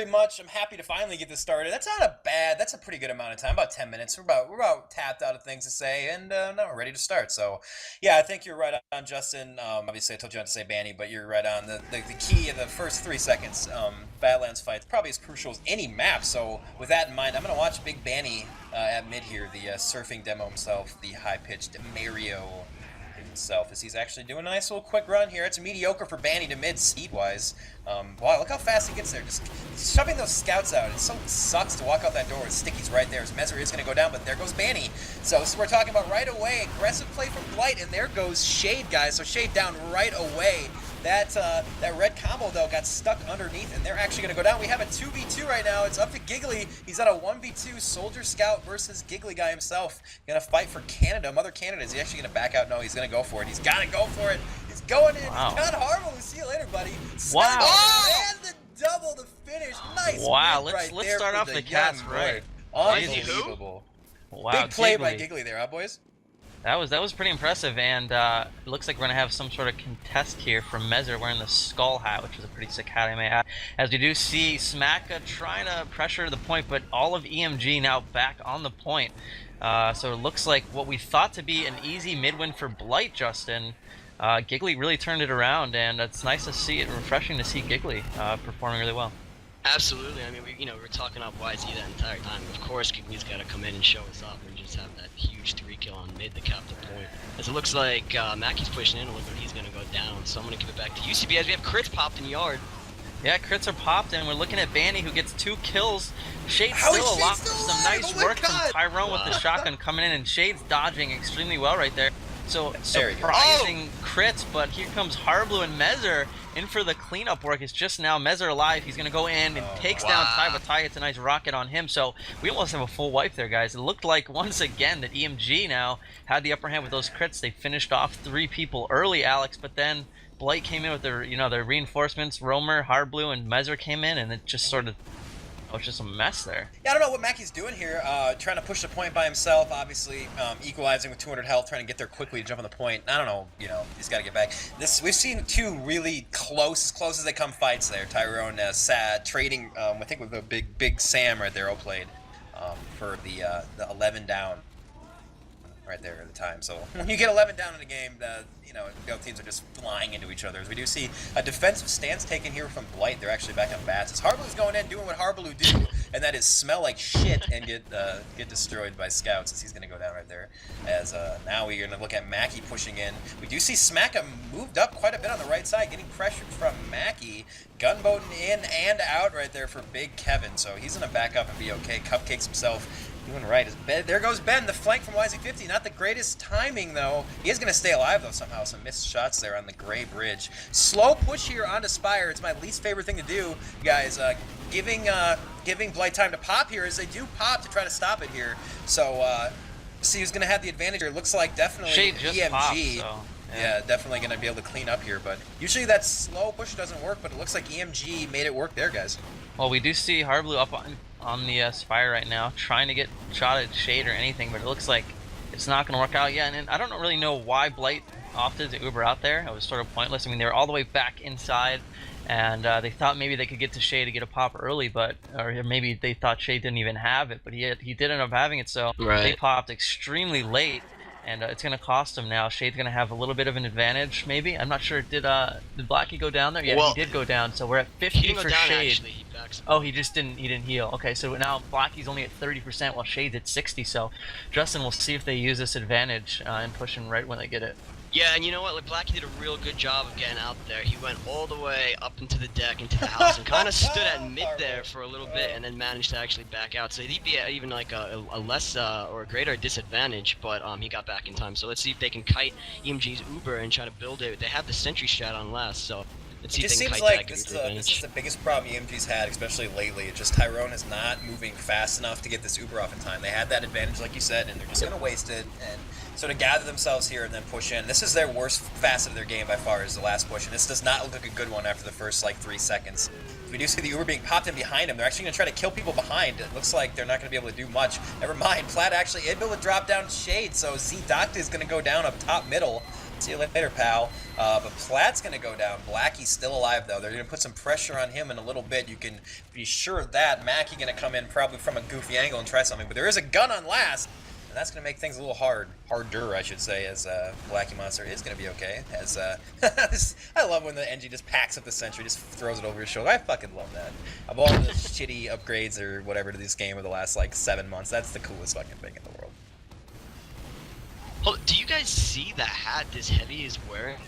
very much. I'm happy to finally get this started. That's not a bad. That's a pretty good amount of time. About 10 minutes. We're about tapped out of things to say, and now we're ready to start. So, yeah, I think you're right on, Justin. Obviously, I told you not to say Banny, but you're right on. The key in the first 3 seconds, Badlands fight, probably as crucial as any map. So, with that in mind, I'm gonna watch Big Banny at mid here, the surfing demo himself, the high-pitched Mario himself, as he's actually doing a nice little quick run here. It's mediocre for Banny to mid speed-wise. Wow, look how fast he gets there. Just shoving those scouts out. It so sucks to walk out that door with Sticky's right there. As Mezzer is going to go down, but there goes Banny. So we're talking about right away. Aggressive play from Blight, and there goes Shade, guys. So Shade down right away. That red combo, though, got stuck underneath, and they're actually going to go down. We have a 2v2 right now. It's up to Giggly. He's at a 1v2 Soldier Scout versus Giggly Guy himself. Going to fight for Canada, Mother Canada. Is he actually going to back out? No, he's going to go for it. He's got to go for it. He's going in. Wow. He's got Harmon. See you later, buddy. Wow. Oh! And the double to finish. Nice. Wow, let's start off the cast right. Unbelievable. Wow, big play Giggly. by Giggly there, huh, boys? That was pretty impressive, and it looks like we're gonna have some sort of contest here from Mezzer wearing the skull hat, which is a pretty sick hat, I may add. As we do see Smacka trying to pressure the point, but all of eMg now back on the point. So it looks like what we thought to be an easy mid-win for Blight, Justin. Giggly really turned it around, and it's nice to see it, refreshing to see Giggly performing really well. Absolutely. I mean, we were talking up YZ that entire time. Of course, Giggly's got to come in and show us up and just have that huge 3-kill on mid to cap the point. As it looks like Mackey's pushing in a little bit, he's going to go down. So I'm going to give it back to UCB as we have crits popped in yard. Yeah, crits are popped, and we're looking at Banny, who gets 2 kills. Shade's still alive. Some nice work from Tyrone with the shotgun coming in, and Shade's dodging extremely well right there. So surprising crits, but here comes Harblue and Mezzer in for the cleanup work. It's just now Mezzer alive. He's going to go in and takes down Ty, but Ty hits a nice rocket on him. So we almost have a full wipe there, guys. It looked like, once again, that eMg now had the upper hand with those crits. They finished off 3 people early, Alex, but then Blight came in with their, their reinforcements. Romer, Harblue, and Mezzer came in, and it just sort of... Oh, it's just a mess there. Yeah, I don't know what Mackey's doing here. Trying to push the point by himself, obviously equalizing with 200 health, trying to get there quickly to jump on the point. I don't know, he's got to get back. We've seen 2 really close as they come fights there. Tyrone, Sad trading, I think with the big Sam right there, played for the 11 down right there at the time. So when you get 11 down in the game, both teams are just flying into each other. As we do see a defensive stance taken here from Blight. They're actually back on bats. As Harblue's going in, doing what Harblue do, and that is smell like shit and get destroyed by scouts, as he's going to go down right there. As now we're going to look at Mackey pushing in. We do see Smacka moved up quite a bit on the right side, getting pressured from Mackey. Gunboating in and out right there for Big Kevin. So he's going to back up and be okay. Cupcakes himself. Doing right. There goes Ben, the flank from YZ50. Not the greatest timing, though. He is going to stay alive, though, somehow. Some missed shots there on the Gray Bridge. Slow push here onto Spire. It's my least favorite thing to do, guys. Giving Blight time to pop here, as they do pop to try to stop it here. So, see who's going to have the advantage here. Looks like definitely Shade just eMg. popped, so, yeah, definitely going to be able to clean up here. But usually that slow push doesn't work, but it looks like eMg made it work there, guys. Well, we do see Harblue up on the Spire right now, trying to get shot at Shade or anything, but it looks like it's not going to work out yet. And I don't really know why Blight opted to Uber out there. It was sort of pointless. I mean, they were all the way back inside, and they thought maybe they could get to Shade to get a pop early, or maybe they thought Shade didn't even have it, but he did end up having it, so they popped extremely late. And it's going to cost him now. Shade's going to have a little bit of an advantage, maybe. I'm not sure. Did Blackie go down there? Yeah, well, he did go down. So we're at 50 for Shade. Actually, he backs oh, he didn't heal. Okay, so now Blackie's only at 30% while Shade's at 60. So Justin, we'll see if they use this advantage and push him right when they get it. Yeah, and you know what? Like, Blackie did a real good job of getting out there. He went all the way up into the deck, into the house, and kind of stood at mid there for a little bit, and then managed to actually back out. So he'd be at even like a less or a greater disadvantage, but he got back in time. So let's see if they can kite eMg's Uber and try to build it. They have the sentry strat on last, so let's see if they can kite that. This is the biggest problem eMg's had, especially lately. It's just Tyrone is not moving fast enough to get this Uber off in time. They had that advantage, like you said, and they're just going to waste it and sort of gather themselves here and then push in. This is their worst facet of their game by far, is the last push, and this does not look like a good one after the first, 3 seconds. We do see the Uber being popped in behind him. They're actually going to try to kill people behind. It looks like they're not going to be able to do much. Never mind, Platt actually able to drop down Shade, so Z Doctor is going to go down up top middle. See you later, pal. But Platt's going to go down. Blackie's still alive, though. They're going to put some pressure on him in a little bit. You can be sure of that. Mackie going to come in probably from a goofy angle and try something. But there is a gun on last. And that's going to make things a little harder, I should say, as Blackie Monster is going to be okay. As I love when the MG just packs up the sentry, just throws it over your shoulder. I fucking love that. Of all the shitty upgrades or whatever to this game over the last, like, 7 months, that's the coolest fucking thing in the world. Oh, do you guys see the hat this heavy is wearing?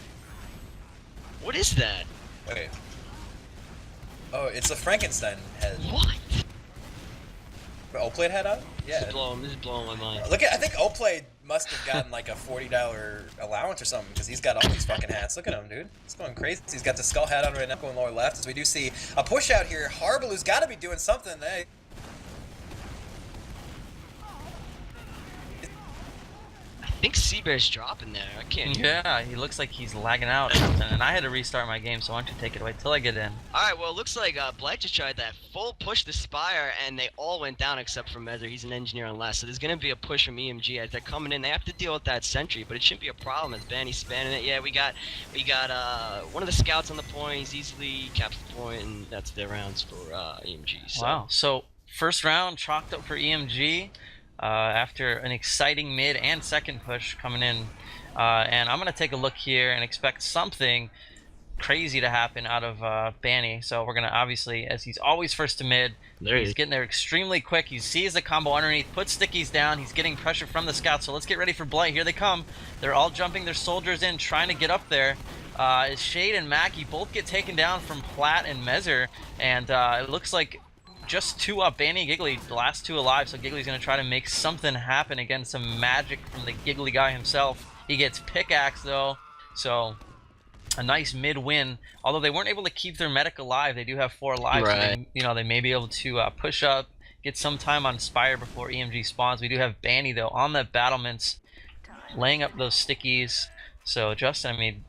What is that? Wait. Oh, it's a Frankenstein head. What? Oplate had on? Yeah. This is blowing my mind. Look at, I think Oplate must have gotten like a $40 allowance or something because he's got all these fucking hats. Look at him, dude. He's going crazy. He's got the skull hat on right now, going lower left. As we do see a push out here. Harbaloo's got to be doing something. Hey. I think Seabear's dropping there. I can't. Yeah, he looks like he's lagging out or something, and I had to restart my game, so why don't you take it away till I get in. Alright, well, it looks like Blight just tried that full push to Spire, and they all went down except for Mezer. He's an engineer on last, so there's going to be a push from eMg as they're coming in. They have to deal with that sentry, but it shouldn't be a problem as Banny's spanning it. Yeah, we got one of the scouts on the point. He's easily caps the point, and that's their rounds for eMg. So. Wow, so first round chalked up for eMg. After an exciting mid and second push coming in, and I'm gonna take a look here and expect something crazy to happen out of Banny. So we're gonna obviously, as he's always first to mid, he's getting there extremely quick. He sees the combo underneath, puts stickies down, he's getting pressure from the scouts. So let's get ready for Blight. Here they come. They're all jumping their soldiers in, trying to get up there. Shade and Mackie both get taken down from Platt and Mezer, and it looks like just two up, Banny and Giggly, the last two alive, so Giggly's going to try to make something happen against some magic from the Giggly guy himself. He gets pickaxe though, so a nice mid win. Although they weren't able to keep their medic alive, they do have 4 alive, right. So they may be able to push up, get some time on Spire before eMg spawns. We do have Banny though on the battlements, laying up those stickies. So Justin, I mean,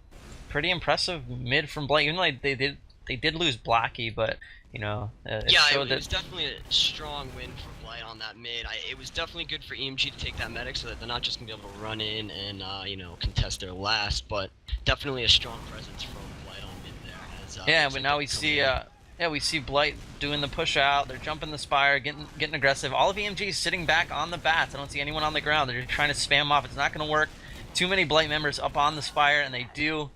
pretty impressive mid from Blight, even though they did lose Blackie, but it was definitely a strong win for Blight on that mid. It was definitely good for eMg to take that medic so that they're not just going to be able to run in and, contest their last, but definitely a strong presence from Blight on mid there. But now we see Blight doing the push out. They're jumping the Spire, getting aggressive. All of eMg is sitting back on the bats. I don't see anyone on the ground. They're just trying to spam off. It's not going to work. Too many Blight members up on the Spire, and they do.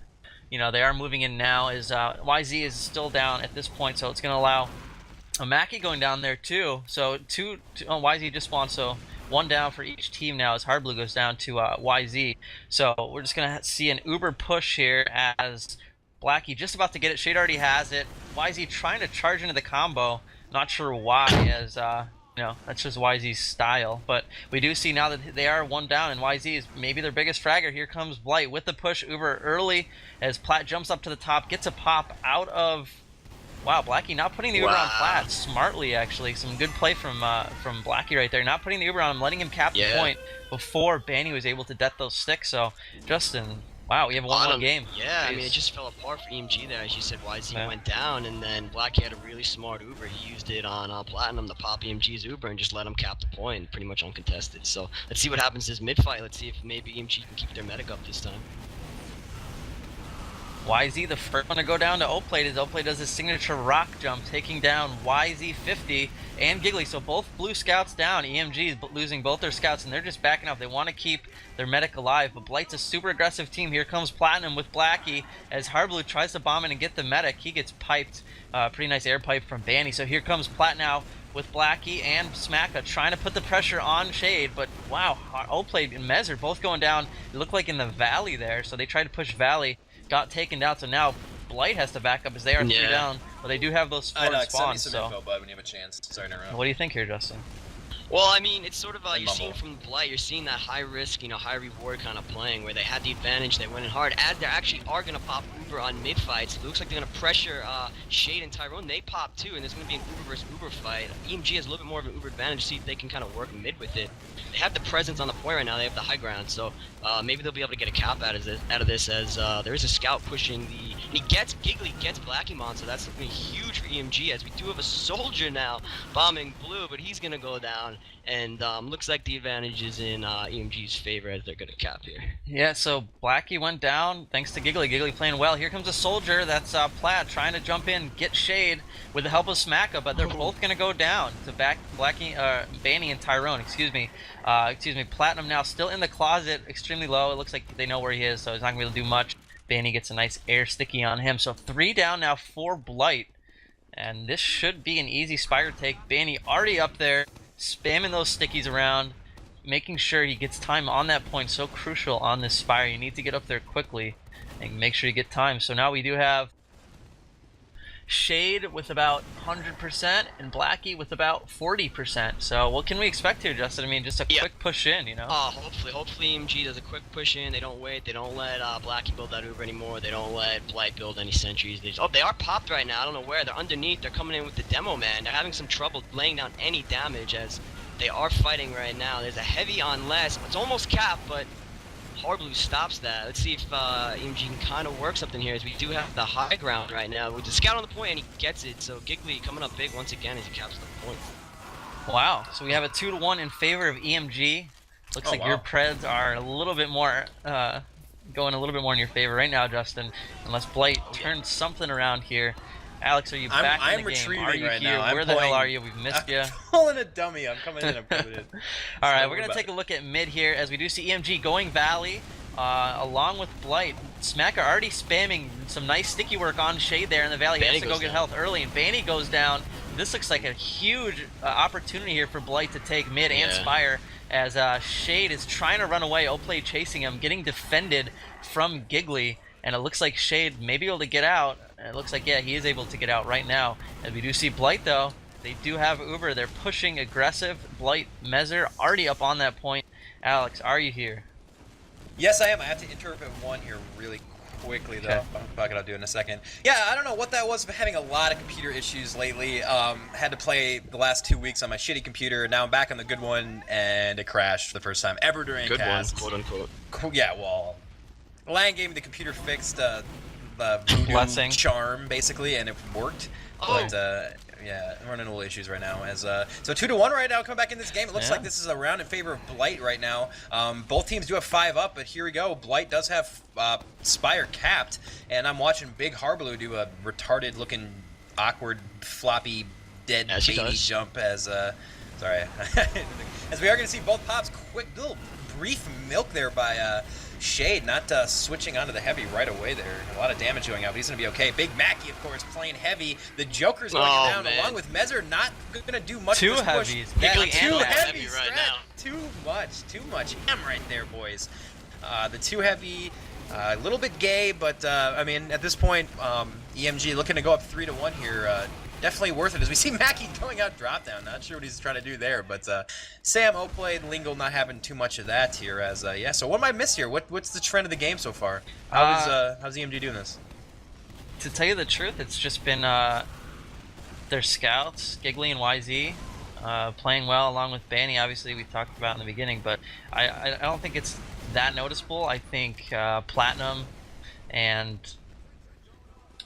They are moving in now. YZ is still down at this point, so it's going to allow a Mackie going down there too. So YZ just spawned, so 1 down for each team now as Hardblue goes down to YZ. So we're just going to see an uber push here as Blackie just about to get it. Shade already has it. YZ trying to charge into the combo. Not sure why, as that's just YZ's style. But we do see now that they are 1 down, and YZ is maybe their biggest fragger. Here comes Blight with the push uber early as Platt jumps up to the top, gets a pop out of. Wow, Blackie not putting the uber on Platt smartly, actually. Some good play from Blackie right there. Not putting the uber on him, letting him cap the point before Banny was able to det those sticks. So, Justin, wow, we have a 1-1 game. Yeah, Jeez. I mean, it just fell apart for eMg there. As you said, YZ went down, and then Blackie had a really smart uber. He used it on Platinum to pop eMg's uber and just let him cap the point, pretty much uncontested. So, let's see what happens this mid-fight. Let's see if maybe eMg can keep their medic up this time. YZ, the first one to go down to Oplate, as Oplate does his signature rock jump, taking down YZ50 and Giggly. So both blue scouts down. eMg is losing both their scouts, and they're just backing up. They want to keep their medic alive, but Blight's a super aggressive team. Here comes Platinum with Blackie as Hardblue tries to bomb in and get the medic. He gets piped, pretty nice air pipe from Banny. So here comes Platt now with Blackie and Smacka trying to put the pressure on Shade, but wow, Oplate and Mezer both going down. It looked like in the Valley there, so they tried to push Valley. Got taken down, so now Blight has to back up as they are 3 down, but they do have those 4 spawns. Send me some info, bud, when you have a chance. Sorry to interrupt. What do you think here, Justin? Well, I mean, it's sort of you're seeing from Blight, you're seeing that high risk, high reward kind of playing where they had the advantage, they went in hard. As they actually are going to pop Uber on mid fights, it looks like they're going to pressure Shade and Tyrone. They pop too, and there's going to be an Uber versus Uber fight. eMg has a little bit more of an Uber advantage, see if they can kind of work mid with it. They have the presence on the point right now, they have the high ground, so maybe they'll be able to get a cap out of this as there is a scout pushing the. And Giggly gets Blackie Monster. That's something huge for eMg as we do have a soldier now bombing blue, but he's going to go down. and looks like the advantage is in eMg's favor as they're going to cap here. Yeah, so Blackie went down thanks to Giggly. Giggly playing well. Here comes a soldier. That's Platt trying to jump in, get Shade with the help of Smacka, but they're both going to go down to back Blackie, Banny and Tyrone. Excuse me. Platinum now still in the closet, extremely low. It looks like they know where he is, so he's not going to be able to do much. Banny gets a nice air sticky on him. So 3 down now for Blight. And this should be an easy Spire take. Banny already up there, spamming those stickies around, making sure he gets time on that point. So crucial on this Spire. You need to get up there quickly and make sure you get time. So now we do have Shade with about 100% and Blackie with about 40%. So what can we expect here, Justin? I mean, just a quick push in, you know? Hopefully eMg does a quick push in. They don't wait. They don't let Blackie build that Uber anymore. They don't let Blight build any sentries. They are popped right now. I don't know where. They're underneath. They're coming in with the demo, man. They're having some trouble laying down any damage as they are fighting right now. There's a heavy on less. It's almost capped, but Hard Blue stops that. Let's see if eMg can kind of work something here, as we do have the high ground right now with the scout on the point, and he gets it. So Giggly coming up big once again as he caps the point. Wow, so we have a 2-1 in favor of eMg. Looks like your Preds are a little bit more, going a little bit more in your favor right now, Justin. Unless Blight turns something around here. Alex, are you back in the game? Are you right here? now. Where the hell are you? We've missed you. I'm pulling a dummy. I'm coming in. All right, we're going to take a look at mid here as we do see eMg going Valley along with Blight. Smacker already spamming some nice sticky work on Shade there in the Valley. He has to go get health early, and Banny goes down. This looks like a huge opportunity here for Blight to take mid and Spire, as Shade is trying to run away. Oplay chasing him, getting defended from Giggly, and it looks like Shade may be able to get out. It looks like, he is able to get out right now. And we do see Blight, though. They do have Uber. They're pushing aggressive. Blight, Mezer already up on that point. Alex, are you here? Yes, I am. I have to interpret one here really quickly, though. I'll do it in a second. Yeah, I don't know what that was, but having a lot of computer issues lately. Had to play the last 2 weeks on my shitty computer. Now I'm back on the good one, and it crashed for the first time ever during cast. Good one, quote unquote. Yeah, well, Lion gave me the computer fixed. The voodoo charm, basically, and it worked. But yeah, I'm running little issues right now. As so 2-1 right now, coming back in this game. It looks like this is a round in favor of Blight right now. Both teams do have 5 up, but here we go. Blight does have Spire capped, and I'm watching Big Harblue do a retarded-looking, awkward, floppy, dead baby jump. As sorry, as we are going to see both pops. Quick little brief milk there by Shade, not switching onto the heavy right away there. A lot of damage going out, but he's going to be okay. Big Mackie, of course, playing heavy. The Joker's going down, along with Mezer, not going to do much. Two of this heavies. Push. Two heavy right now. Too much. I'm right there, boys. The too heavy, a little bit gay, but I mean, at this point, eMg looking to go up 3-1 here. Definitely worth it, as we see Mackie going out drop down. Not sure what he's trying to do there, but Sam, Oplay, and Lingle not having too much of that here. As so what am I miss here? What's the trend of the game so far? How's eMg doing this? To tell you the truth, it's just been their scouts, Giggly and YZ, playing well along with Banny. Obviously, we talked about in the beginning, but I don't think it's that noticeable. I think Platinum and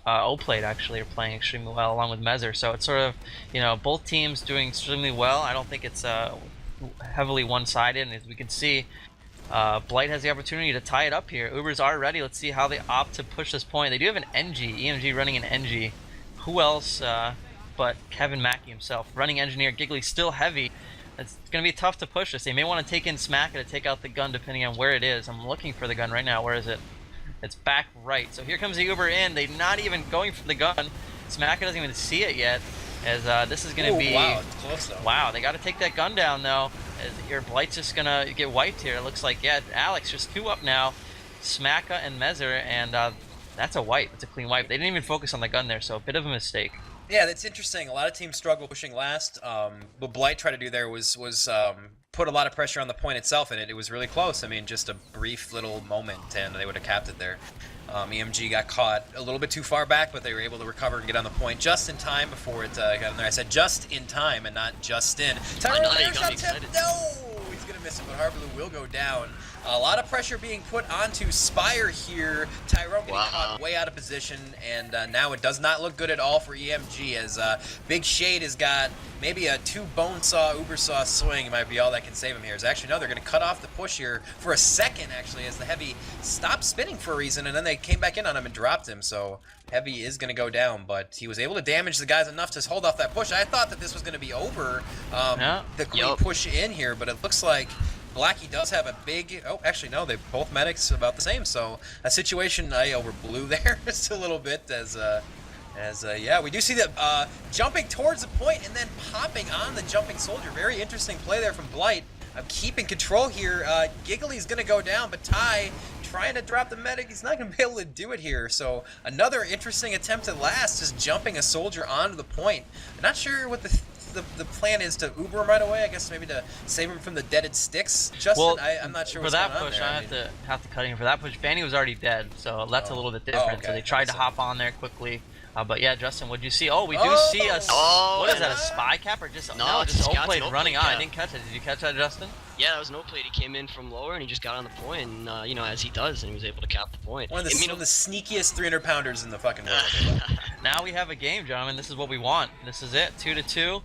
Oplate actually are playing extremely well along with Mezer, so it's sort of, both teams doing extremely well. I don't think it's heavily one-sided, and as we can see, Blight has the opportunity to tie it up here. Ubers are ready. Let's see how they opt to push this point. They do have an NG, eMg running an NG. Who else but Kevin Mackey himself running Engineer. Giggly still heavy. It's going to be tough to push this. They may want to take in Smacker to take out the gun depending on where it is. I'm looking for the gun right now. Where is it? It's back right. So here comes the Uber in. They're not even going for the gun. Smacker doesn't even see it yet. As this is going to be... Wow, it's close though. Wow, they got to take that gun down though. As your Blight's just going to get wiped here. It looks like, Alex just 2 up now. Smacka and Mezer, and that's a wipe. It's a clean wipe. They didn't even focus on the gun there, so a bit of a mistake. Yeah, that's interesting. A lot of teams struggle pushing last. What Blight tried to do there was put a lot of pressure on the point itself, and it was really close. I mean, just a brief little moment, and they would have capped it there. eMg got caught a little bit too far back, but they were able to recover and get on the point just in time before it got in there. I said just in time and not just in. Tyrone, no, he's going to missing, but Harblue will go down. A lot of pressure being put onto Spire here. Tyrone getting caught way out of position, and now it does not look good at all for eMg, as Big Shade has got maybe a 2 bone saw, uber saw swing might be all that can save him here. Actually, no, they're going to cut off the push here for a second, actually, as the Heavy stopped spinning for a reason, and then they came back in on him and dropped him, so Heavy is going to go down, but he was able to damage the guys enough to hold off that push. I thought that this was going to be over, the quick push in here, but it looks like Blackie does have a big... Oh, actually, no, they both medics about the same, so a situation I overblew there just a little bit as yeah, we do see that jumping towards the point and then popping on the jumping soldier. Very interesting play there from Blight. I'm keeping control here. Giggly's going to go down, but Ty trying to drop the medic. He's not going to be able to do it here. So another interesting attempt at last, just jumping a soldier onto the point. I'm not sure what the plan is to Uber him right away. I guess maybe to save him from the deaded sticks. Justin, well, I'm not sure what's going on there. For that push, I have to cut in. For that push, Banny was already dead, so that's a little bit different. Okay. So they tried to hop on there quickly. But yeah, Justin, what'd you see? Oh, we do see a... what is that, a spy cap or just... No, just O-plate running on. I didn't catch it. Did you catch that, Justin? Yeah, that was an O-plate. He came in from lower and he just got on the point, and, you know, as he does, and he was able to cap the point. One of the sneakiest 300-pounders in the fucking world. Now we have a game, gentlemen. This is what we want. This is it. 2-2.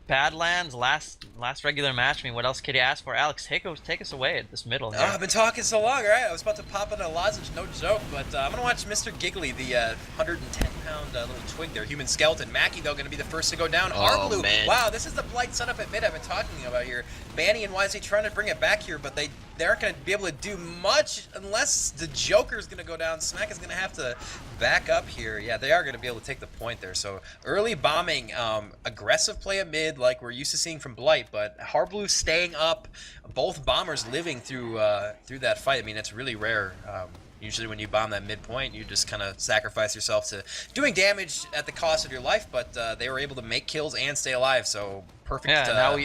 Badlands, last regular match. I mean, what else could you ask for? Alex, take us away at this middle here. I've been talking so long, right? I was about to pop in a lozenge, no joke, but I'm going to watch Mr. Giggly, the 110-pound little twig there, human skeleton. Mackie, though, going to be the first to go down. Harblue, wow, this is the Blight setup at mid I've been talking about here. Banny and YZ trying to bring it back here, but they aren't going to be able to do much unless the Joker's going to go down. Smack is going to have to back up here. Yeah, they are going to be able to take the point there. So early bombing, aggressive play at mid like we're used to seeing from Blight, but Harblue staying up, both bombers living through that fight. I mean, it's really rare. Usually when you bomb that midpoint, you just kind of sacrifice yourself to doing damage at the cost of your life, but they were able to make kills and stay alive, so perfect,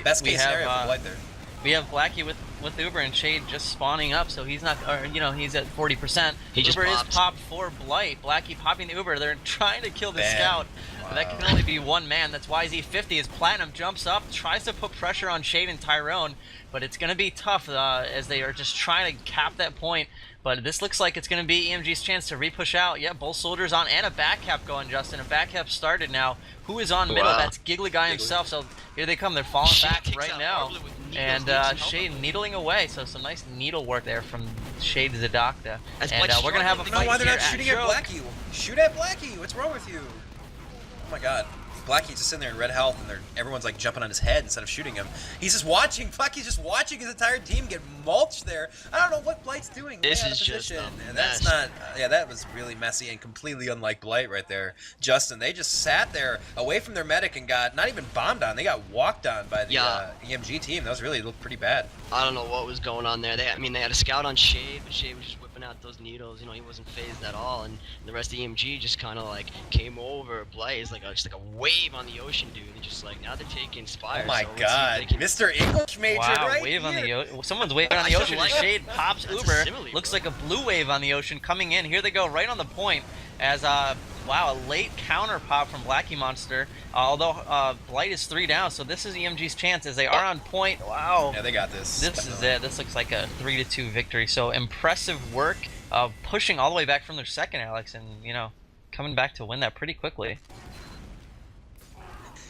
best case scenario for Blight there. We have Blackie with Uber and Shade just spawning up, so he's not, or you know, he's at 40%. Uber is popped for Blight. Blackie popping the Uber. They're trying to kill the scout, but that can only be one man. That's why Z50 is Platinum jumps up, tries to put pressure on Shade and Tyrone, but it's going to be tough as they are just trying to cap that point. But this looks like it's going to be eMg's chance to re-push out. Yeah, both soldiers on and a back cap going, Justin. A back cap started now. Who is on middle? That's Giggly Guy himself. So here they come. They're falling back right now. And Shade needling away. So some nice needle work there from Shade Zadokta. And we're going to have a fight why they're not here shooting at Blackie. Shoot at Blackie. What's wrong with you? Oh my god. Blackie's just sitting there in red health, and everyone's like jumping on his head instead of shooting him. He's just watching. Blackie's just watching his entire team get mulched there. I don't know what Blight's doing. This is just that's not. Yeah, that was really messy and completely unlike Blight right there. Justin, they just sat there away from their medic and got not even bombed on. They got walked on by the eMg team. That was really looked pretty bad. I don't know what was going on there. They had a scout on Shade, but Shade was just whipping out those needles. You know, he wasn't phased at all, and the rest of eMg just kind of like came over. Blight is like just like a wave on the ocean, dude. They're just like, now they're taking Spire. Oh my god, Mr. English Major right wave here. On the ocean. Someone's waving on the ocean. Shade pops Uber. Looks like a blue wave on the ocean coming in. Here they go, right on the point. As wow, a late counter pop from Blackie Monster. Although Blight is 3 down, so this is eMg's chance as they are on point. Wow. Yeah, they got this. This is it. This looks like a 3-2 victory. So impressive work of pushing all the way back from their second, Alex, and you know, coming back to win that pretty quickly.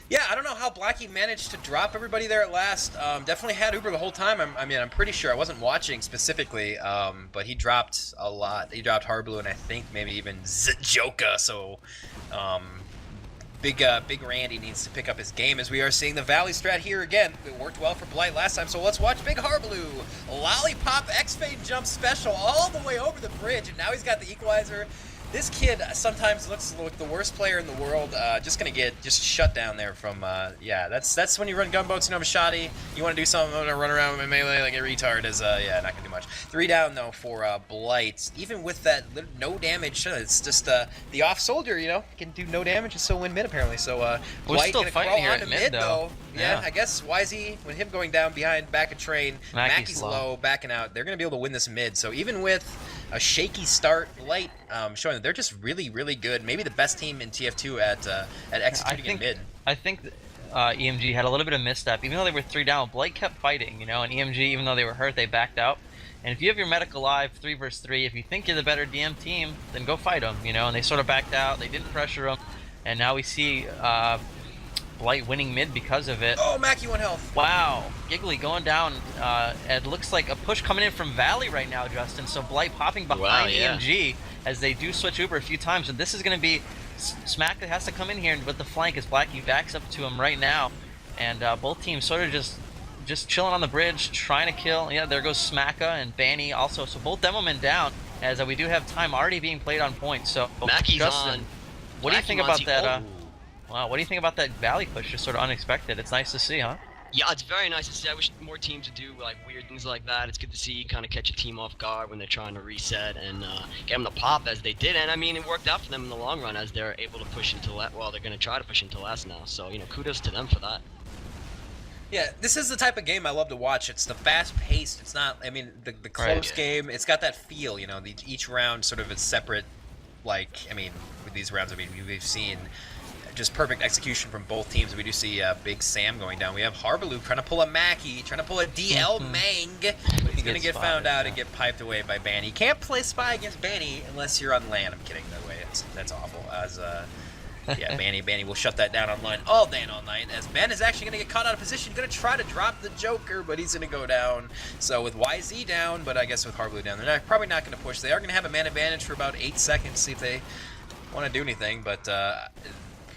Yeah, I don't know how Blackie managed to drop everybody there at last. Definitely had Uber the whole time. I'm pretty sure. I wasn't watching specifically, but he dropped a lot. He dropped Harblue and I think maybe even Zjoka. So, Big Randy needs to pick up his game as we are seeing the Valley strat here again. It worked well for Blight last time, so let's watch Big Harblue. Lollipop X-Fade jump special all the way over the bridge, and now he's got the equalizer. This kid sometimes looks like the worst player in the world. Just gonna get shut down there from yeah. That's when you run gunboats, you know, Machadi. You want to do something, I'm gonna run around with my melee like a retard. Is yeah, not gonna do much. 3 down though for Blight. Even with that no damage, it's just the off soldier, you know, can do no damage and still win mid apparently. So Blight gonna crawl onto mid though. Yeah, I guess YZ with him going down behind back of train, Mackie's low, backing out. They're gonna be able to win this mid. So even with a shaky start, Blight showing that they're just really, really good. Maybe the best team in TF2 at executing in mid. I think eMg had a little bit of misstep. Even though they were 3 down, Blight kept fighting, and eMg, even though they were hurt, they backed out. And if you have your medic alive, 3 versus 3, if you think you're the better DM team, then go fight them, and they sort of backed out. They didn't pressure them, and now we see Blight winning mid because of it. Oh, Mackie 1 health. Wow, Giggly going down. It looks like a push coming in from Valley right now, Justin. So Blight popping behind eMg as they do switch Uber a few times. And this is going to be Smack that has to come in here with the flank as Blackie backs up to him right now. And both teams sort of just chilling on the bridge, trying to kill. Yeah, there goes Smacka and Banny also. So both Demomen down as we do have time already being played on point. So Mackie's Justin, on. what do you think about that? Wow, what do you think about that Valley push? Just sort of unexpected. It's nice to see, huh? Yeah, it's very nice to see. I wish more teams would do like weird things like that. It's good to see you kind of catch a team off guard when they're trying to reset and get them to pop as they did. And I mean, it worked out for them in the long run as they're able to push into last. Well, they're going to try to push into last now. So kudos to them for that. Yeah, this is the type of game I love to watch. It's the fast-paced. It's not. I mean, the close game. It's got that feel. Each round sort of is separate. Like, I mean, with these rounds, I mean, we've seen just perfect execution from both teams. We do see Big Sam going down. We have Harbaloo trying to pull a Mackie, trying to pull a DL Mang, but he's going to get found out and get piped away by Banny. Can't play Spy against Banny unless you're on land. I'm kidding, by the way. That's awful. Yeah, Banny will shut that down online all day and all night, as Ben is actually going to get caught out of position. Going to try to drop the Joker, but he's going to go down. So with YZ down, but I guess with Harbaloo down, they're probably not going to push. They are going to have a man advantage for about 8 seconds, see if they want to do anything, but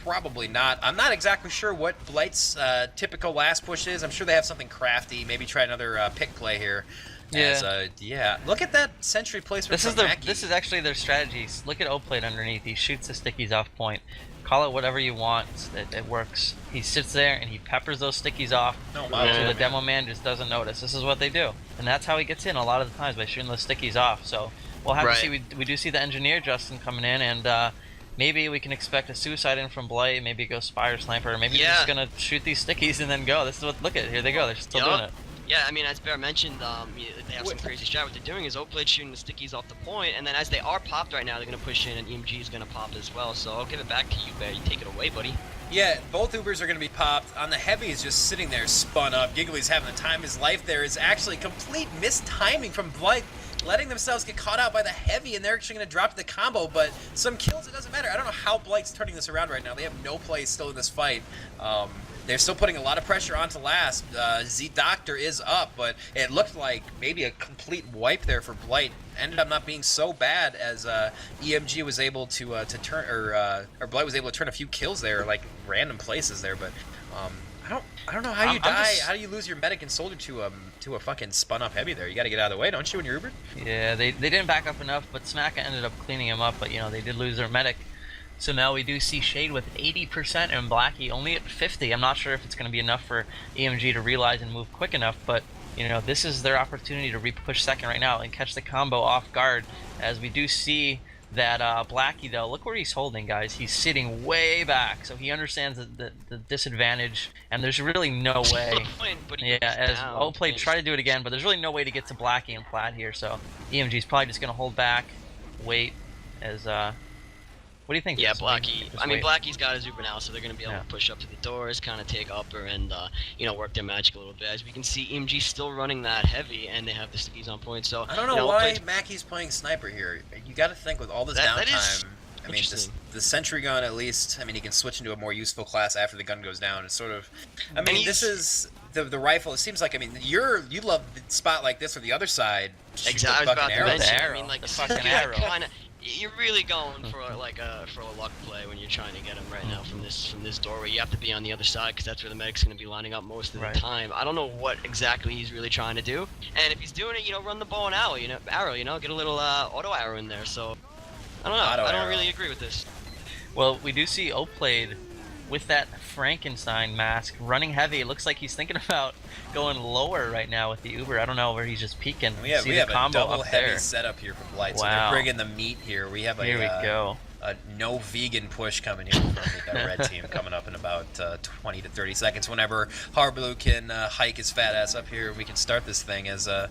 probably not. I'm not exactly sure what Blight's typical last push is. I'm sure they have something crafty. Maybe try another pick play here. Yeah. Look at that sentry placement. This is actually their strategies. Look at O-Plate underneath. He shoots the stickies off point. Call it whatever you want. It works. He sits there and he peppers those stickies off. So the demo man just doesn't notice. This is what they do, and that's how he gets in a lot of the times, by shooting those stickies off. So we'll have to see. We do see the engineer Justin coming in, and maybe we can expect a suicide in from Blight. Maybe go Spire Sniper. Maybe they're just gonna shoot these stickies and then go. This is what. Look at it. Here they go. They're still doing it. Yeah, I mean, as Bear mentioned, they have some crazy strat. What they're doing is O-Plate shooting the stickies off the point, and then as they are popped right now, they're going to push in, and eMg is going to pop as well. So I'll give it back to you, Bear. You take it away, buddy. Yeah, both Ubers are going to be popped. On the Heavy is just sitting there spun up. Giggly's having the time of his life there. Is actually complete mistiming from Blight, letting themselves get caught out by the Heavy, and they're actually going to drop the combo, but some kills, it doesn't matter. I don't know how Blight's turning this around right now. They have no play still in this fight. They're still putting a lot of pressure onto last. Z-Doctor is up, but it looked like maybe a complete wipe there for Blight. Ended up not being so bad as eMg was able to turn, or Blight was able to turn a few kills there, like random places there. But I don't know how you die. How do you lose your medic and soldier to a fucking spun up Heavy there? You got to get out of the way, don't you, when you're Uber? Yeah, they didn't back up enough, but Smacka ended up cleaning him up. But they did lose their medic. So now we do see Shade with 80% and Blackie only at 50. I'm not sure if it's going to be enough for eMg to realize and move quick enough, but this is their opportunity to re-push second right now and catch the combo off guard, as we do see that Blackie, though, look where he's holding, guys. He's sitting way back, so he understands the disadvantage, and there's really no way. As O-Play try to do it again, but there's really no way to get to Blackie and Plat here, so eMg's probably just going to hold back, wait, as what do you think? Yeah, Blackie. I mean, Blackie's got his Uber now, so they're going to be able to push up to the doors, kind of take upper, and work their magic a little bit. As we can see, eMg still running that Heavy, and they have the stickies on point. So I don't know why Mackie's playing Sniper here. You got to think with all this downtime. I mean, the Sentry Gun, at least. I mean, he can switch into a more useful class after the gun goes down. It's sort of. I mean, this is the rifle. It seems like. I mean, you love the spot like this or the other side. Exactly. I was about to mention. I mean, like the fucking arrow. You're really going for a luck play when you're trying to get him right now from this doorway. You have to be on the other side because that's where the medic's going to be lining up most of the time. I don't know what exactly he's really trying to do, and if he's doing it, run the bow and arrow, get a little auto arrow in there. So I don't know. I don't really agree with this. Well, we do see O-Played with that Frankenstein mask running Heavy. It looks like he's thinking about going lower right now with the Uber. I don't know where he's just peeking. We have a double Heavy setup here for Blight. So they're bringing the meat here. We have a no vegan push coming here from the red team coming up in about 20 to 30 seconds. Whenever Harbaloo can hike his fat ass up here, we can start this thing as I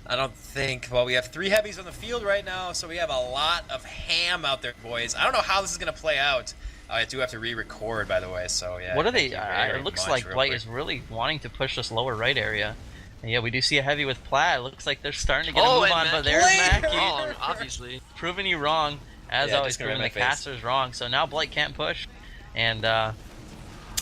don't think. Well, we have 3 Heavies on the field right now, so we have a lot of ham out there, boys. I don't know how this is going to play out. I do have to re-record, by the way, so yeah. What are thank they? you very It looks much, like real Blight quick. is really wanting to push this lower right area. And yeah, we do see a heavy with Plaid. It looks like they're starting to get a move on, but there's Mackie. Wrong, obviously. Proving you wrong, as Yeah, always, just gonna proving the write my face. casters wrong. So now Blight can't push, and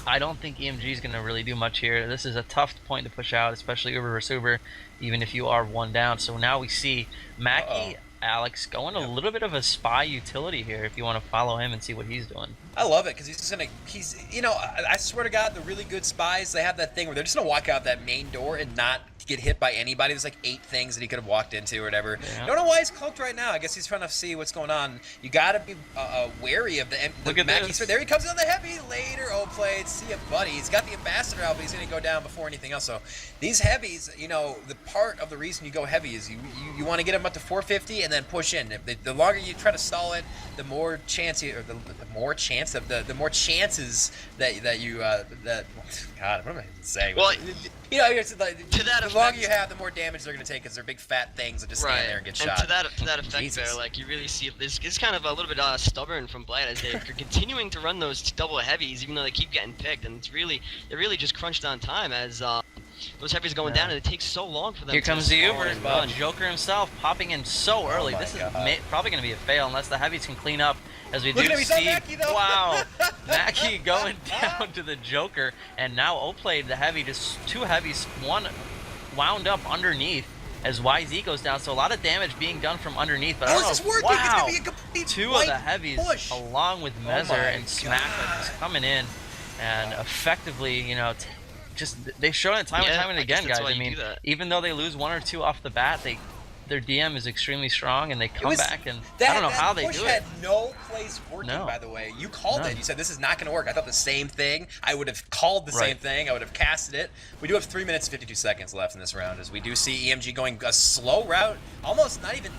I don't think eMg is going to really do much here. This is a tough point to push out, especially Uber versus Uber, even if you are one down. So now we see Mackie, Alex, going a little bit of a spy utility here if you want to follow him and see what he's doing. I love it because he's you know, I swear to God, the really good spies, they have that thing where they're just gonna walk out that main door and not get hit by anybody. There's like 8 things that he could have walked into or whatever. Yeah. I don't know why he's cloaked right now. I guess he's trying to see what's going on. You gotta be wary of the Look at Mackey's. this. There he comes on the heavy later. Oh, played. See ya, buddy. He's got the ambassador out, but he's gonna go down before anything else. So these heavies, you know, the part of the reason you go heavy is you want to get them up to 450 and then push in. The longer you try to stall it, the more chance you, or the more chance of the more chances that you that God, what am I saying? Well, you know, it's like, to that the effect- longer you have, the more damage they're going to take because they're big fat things that just stand there and get shot. To that effect, Jesus. there, like you really see it's kind of a little bit stubborn from Blight as they're continuing to run those double heavies, even though they keep getting picked, and they're really just crunched on time as those heavies are going down, and it takes so long for them. Here to comes the spawn Uber. and run. Joker himself popping in so early. my This is God. probably going to be a fail unless the heavies can clean up. As we Look do at him, he's on see, Mackie, though. wow, Mackie going down to the Joker, and now Oplayed the heavy, just 2 heavies, one wound up underneath as YZ goes down. So a lot of damage being done from underneath. But I How don't is know. this working? It's Wow, going to be a complete 2 of Blight the heavies push. along with Oh Mezzer my and Smack God. just coming in and effectively, you know, just they've shown it time and Yeah, time and I guess again, that's guys. why I you mean, do that. even though they lose 1 or 2 off the bat, their DM is extremely strong and they come was- back and That, I don't know that how they push do had it. no place working, No. by the way. You called No. it. You said this is not going to work. I thought the same thing. I would have called the same Right. thing. I would have casted it. We do have 3 minutes and 52 seconds left in this round as we do see eMg going a slow route, almost not even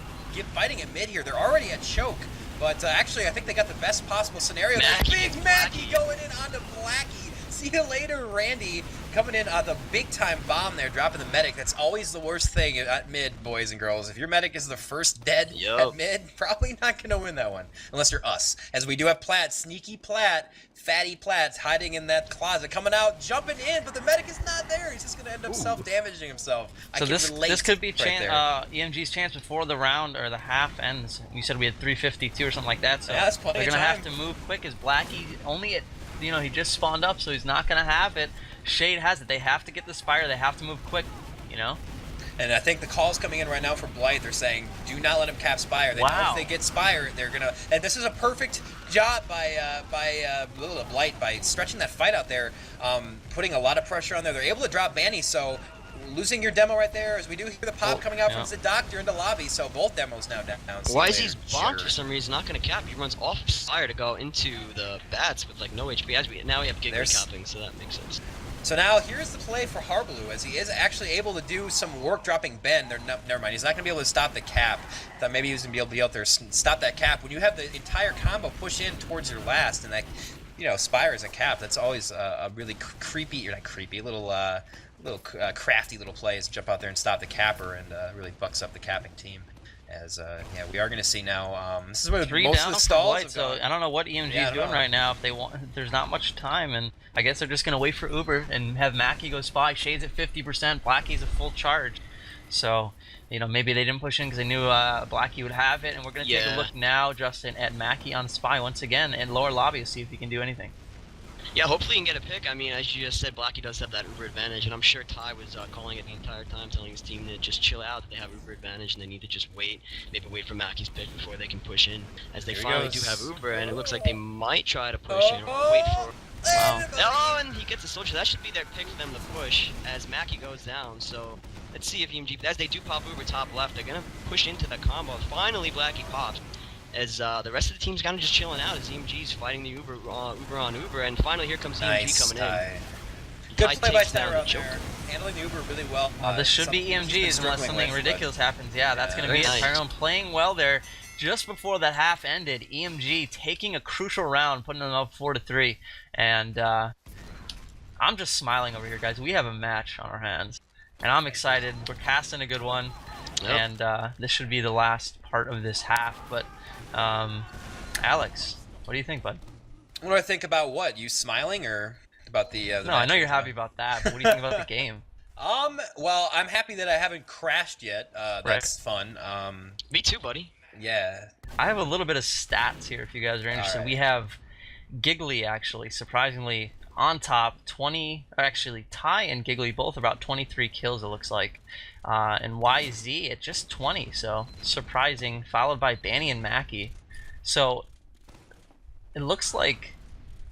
fighting at mid here. They're already at choke. But actually, I think they got the best possible scenario. Mackie, Big Mackie going in onto Blackie. See you later, Randy. Coming in the big-time bomb there, dropping the medic. That's always the worst thing at mid, boys and girls. If your medic is the first dead at mid, probably not going to win that one. Unless you're us. As we do have Platt, sneaky Platt, fatty Platt, hiding in that closet. Coming out, jumping in, but the medic is not there. He's just going to end up self-damaging himself. So this could be there. EMG's chance before the round or the half ends. You said we had 352 or something like that. So Yeah, that's plenty they're of gonna time. have to move quick. As Blackie only at, you know, he just spawned up, so he's not gonna have it. Shade has it. They have to get the Spire. They have to move quick. You know. And I think the call's coming in right now for Blight. They're saying, do not let him cap Spire. They know if they get Spire, they're going to... And this is a perfect job by Blight by stretching that fight out there, putting a lot of pressure on there. They're able to drop Manny, so losing your demo right there, as we do hear the pop coming out from the Doctor into lobby, so both demos now down. Why is he's bombed for some reason? Not going to cap. He runs off of Spire to go into the bats with like no HP. Now we have Giga capping, so that makes sense. So now here's the play for Harbaloo, as he is actually able to do some work dropping Ben. Never mind, he's not going to be able to stop the cap. Thought maybe he was going to be able to stop that cap. When you have the entire combo push in towards your last, and that, you know, Spire is a cap, that's always a really creepy, or not creepy, little crafty little play is jump out there and stop the capper, and really bucks up the capping team. As yeah, we are going to see now. This is where 3 most down of the for stalls Blight, have so gone. I don't know what EMG is doing right now. If they want, there's not much time, and I guess they're just gonna wait for Uber and have Mackie go spy. Shades at 50%, Blackie's a full charge. So, you know, maybe they didn't push in because they knew Blackie would have it, and we're gonna take a look now, Justin, at Mackie on spy once again in lower lobby to see if he can do anything. Yeah, hopefully he can get a pick. I mean, as you just said, Blackie does have that Uber advantage, and I'm sure Ty was calling it the entire time, telling his team to just chill out, that they have Uber advantage, and they need to just wait, maybe wait for Mackie's pick before they can push in, as they finally do have Uber, and it looks like they might try to push in, or wait for... Wow. Oh, and he gets a soldier. That should be their pick for them to push, as Mackie goes down, so... Let's see if eMg, as they do pop Uber top left, they're going to push into the combo. Finally, Blackie pops. As the rest of the team's kind of just chilling out as eMg's fighting the Uber on Uber, and finally here comes eMg coming in. Good play by takes down Tyrone the Joker. there. Handling the Uber really well. This should be EMG's unless something ridiculous happens. Yeah, that's going to be it. Tyrone playing well there. Just before that half ended, EMG taking a crucial round, putting them up 4-3. And I'm just smiling over here, guys. We have a match on our hands. And I'm excited. We're casting a good one. Yep. And this should be the last part of this half. But, Alex, what do you think, bud? What do I think about what? You smiling or about the No, I know you're happy about that, but what do you think about the game? Well, I'm happy that I haven't crashed yet. That's fun. Me too, buddy. Yeah. I have a little bit of stats here if you guys are interested. Alright. We have Giggly, actually, surprisingly, on top, 20, or actually, Ty and Giggly both about 23 kills, it looks like. And YZ at just 20, so surprising, followed by Banny and Mackie. So it looks like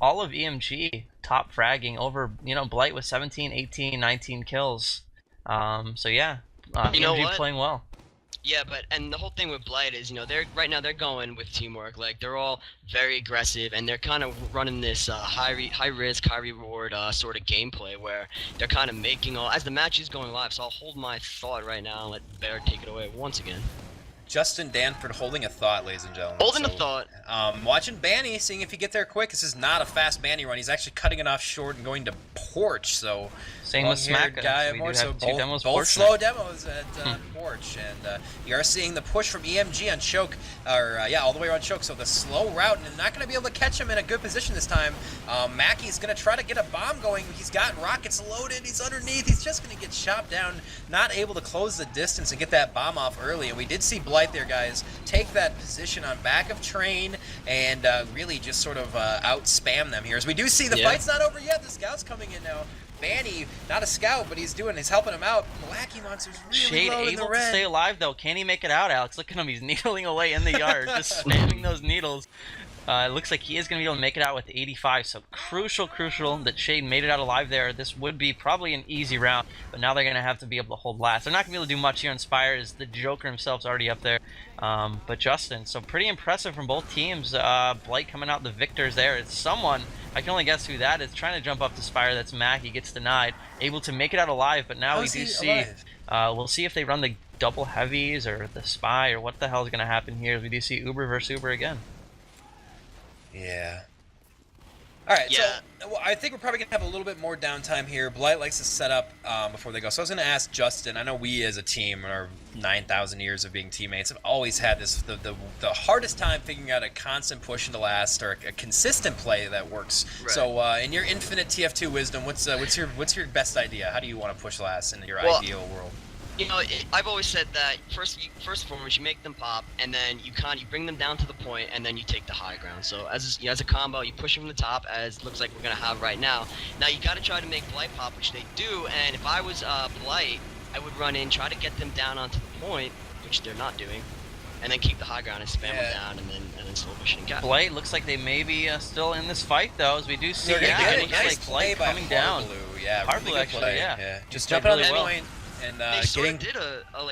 all of eMg top fragging over, Blight with 17, 18, 19 kills. So yeah, You know eMg what? playing well. Yeah, and the whole thing with Blight is, they're right now they're going with teamwork. Like they're all very aggressive, and they're kind of running this high risk, high reward sort of gameplay where they're kind of making all as the match is going live. So I'll hold my thought right now and let Bear take it away once again. Justin Danford holding a thought, ladies and gentlemen. Holding a thought. Watching Banny, seeing if he get there quick. This is not a fast Banny run. He's actually cutting it off short and going to Porch. So Same with Smack. guy We more do so have two both, demos both Porch slow now. demos at Porch, and you are seeing the push from eMg on Choke, or all the way around Choke. So the slow route, and not going to be able to catch him in a good position this time. Mackey's going to try to get a bomb going. He's got rockets loaded. He's underneath. He's just going to get chopped down. Not able to close the distance and get that bomb off early. And we did see Blight there, guys, take that position on back of Train and really just sort of out spam them here. As we do see the fight's not over yet. The scout's coming in now. Banny, not a scout, but he's helping him out. Blacky Monster's really Shade low in the able to red. stay alive though. Can he make it out, Alex? Look at him. He's needling away in the yard, just spamming those needles. It looks like he is going to be able to make it out with 85, so crucial that Shade made it out alive there. This would be probably an easy round, but now they're going to have to be able to hold last. They're not going to be able to do much here on Spire, as the Joker himself's already up there. But Justin, so pretty impressive from both teams. Blight coming out the victors there. It's someone, I can only guess who that is, trying to jump up to Spire. That's Mac. He gets denied, able to make it out alive, but now we do see, we'll see if they run the double heavies or the Spy or what the hell is going to happen here. We do see Uber versus Uber again. Yeah. All right, Yeah. so I think we're probably going to have a little bit more downtime here. Blight likes to set up before they go. So I was going to ask Justin, I know we as a team, our 9,000 years of being teammates, have always had this the hardest time figuring out a constant push into last or a consistent play that works. Right. So in your infinite TF2 wisdom, what's your best idea? How do you want to push last in your ideal world? I've always said that first and foremost, you make them pop, and then you bring them down to the point, and then you take the high ground. So as a combo, you push them from the top, as looks like we're gonna have right now. Now you got to try to make Blight pop, which they do. And if I was Blight, I would run in, try to get them down onto the point, which they're not doing, and then keep the high ground and spam them down, and then slow push and gap. Blight looks like they may be still in this fight though, as we do see. Nice Like play Blight by coming down. Yeah, Harblue really good actually, play. yeah. Just He played jumping on really the well. point and They sort getting. of did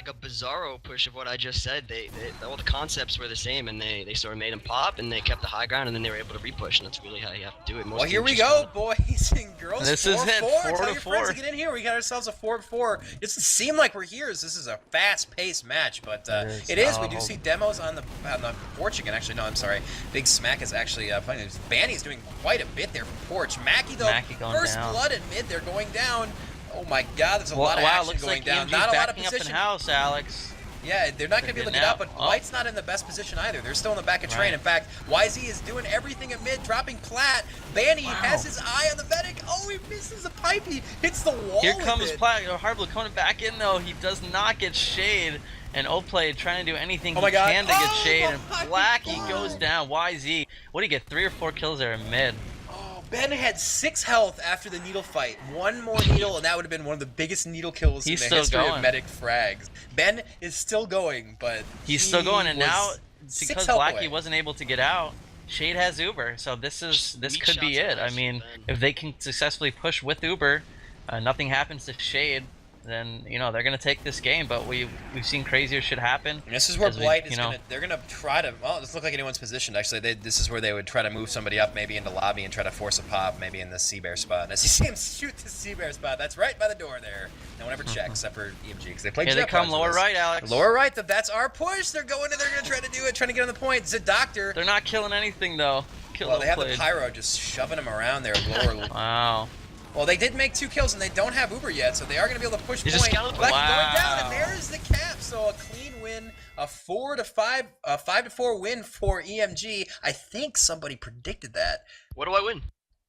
a bizarro push of what I just said. They all the concepts were the same, and they sort of made them pop, and they kept the high ground, and then they were able to repush, and that's really how you have to do it. Well, here we go, boys and girls. This is it, 4-4. 4 Tell to your 4. friends to get in here. We got ourselves a 4-4. It doesn't seem like we're here. This is a fast-paced match, but it is. We do see demos on the Porch again. Actually, no, I'm sorry. Big Smack is actually playing. Banny's doing quite a bit there for Porch. Mackie though, first down. blood in mid. They're going down. Oh my God, there's a lot of action looks going like down. eMg's Not a lot of backing up in position. house, Alex. Yeah, they're not going to be able to get out, but Oh. Blight's not in the best position either. They're still in the back of Train. In fact, YZ is doing everything at mid, dropping Plat. Banny has his eye on the medic. Oh, he misses the pipe. He hits the wall. Here with comes it. Plat. Harblue coming back in though. He does not get Shade. And Oplay trying to do anything Oh my he God. can to get Oh Shade. And my Blackie God. goes down. YZ. What do you get? 3 or 4 kills there in mid. Oh, Ben had 6 health after the needle fight. One more needle, and that would have been one of the biggest needle kills He's in the still history going. of medic frags. Ben is still going, but He's still going, and was now 6 because health Blackie away. wasn't able to get out, Shade has Uber. So this Sweet could be shots it. of I ice mean, from Ben. if they can successfully push with Uber, nothing happens to Shade. Then they're gonna take this game, but we've seen crazier shit happen. And this is where as we- Blight is they're gonna try to, well, it doesn't look like anyone's positioned actually. This is where they would try to move somebody up maybe into lobby and try to force a pop maybe in the Sea Bear spot. And as you see him shoot the Sea Bear spot, that's right by the door there. No one ever checks except for eMg because they play Here they Jet come, Pods lower with us. right, Alex. Lower right, that's our push. They're going in, they're gonna try to do it, trying to get on the point. Doctor. They're not killing anything though. Well, they have the Pyro just shoving him around there lower. Wow. Well, they did make 2 kills, and they don't have Uber yet, so they are going to be able to push He's a point. skeleton. Black going Wow. down, and there's the cap. So a clean win, a 4-5, a 5-4 win for eMg. I think somebody predicted that. What do I win?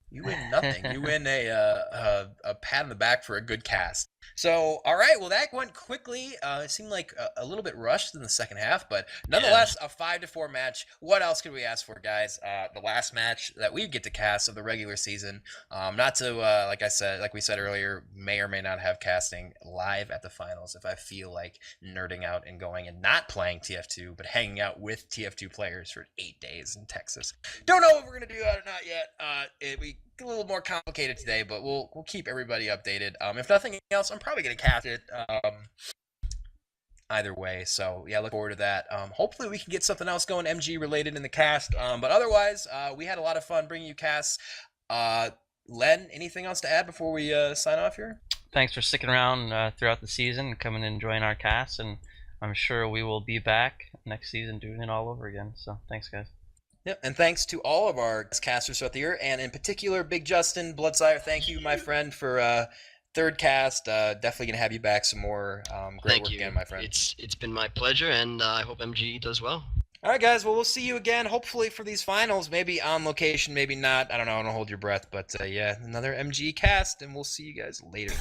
You win nothing. You win a pat on the back for a good cast. So, all right. Well, that went quickly. It seemed like a little bit rushed in the second half, but nonetheless, a 5-4 match. What else could we ask for, guys? The last match that we get to cast of the regular season. Not to, like we said earlier, may or may not have casting live at the finals if I feel like nerding out and going and not playing TF2, but hanging out with TF2 players for 8 days in Texas. Don't know if we're gonna do that or not yet. We a little more complicated today, but we'll keep everybody updated. If nothing else, I'm probably gonna cast it either way. So yeah, look forward to that. Hopefully we can get something else going MG related in the cast. But otherwise, we had a lot of fun bringing you casts. Len, anything else to add before we sign off here? Thanks for sticking around throughout the season and coming and enjoying our cast, and I'm sure we will be back next season doing it all over again. So thanks, guys. Yep, and thanks to all of our casters throughout the year, and in particular, Big Justin, Bloodsire, thank you, my friend, for third cast. Definitely going to have you back some more. Great Thank work you. again, my friend. It's been my pleasure, and I hope MGE does well. All right, guys, well, we'll see you again, hopefully, for these finals. Maybe on location, maybe not. I don't know, I don't hold your breath, but yeah, another MGE cast, and we'll see you guys later.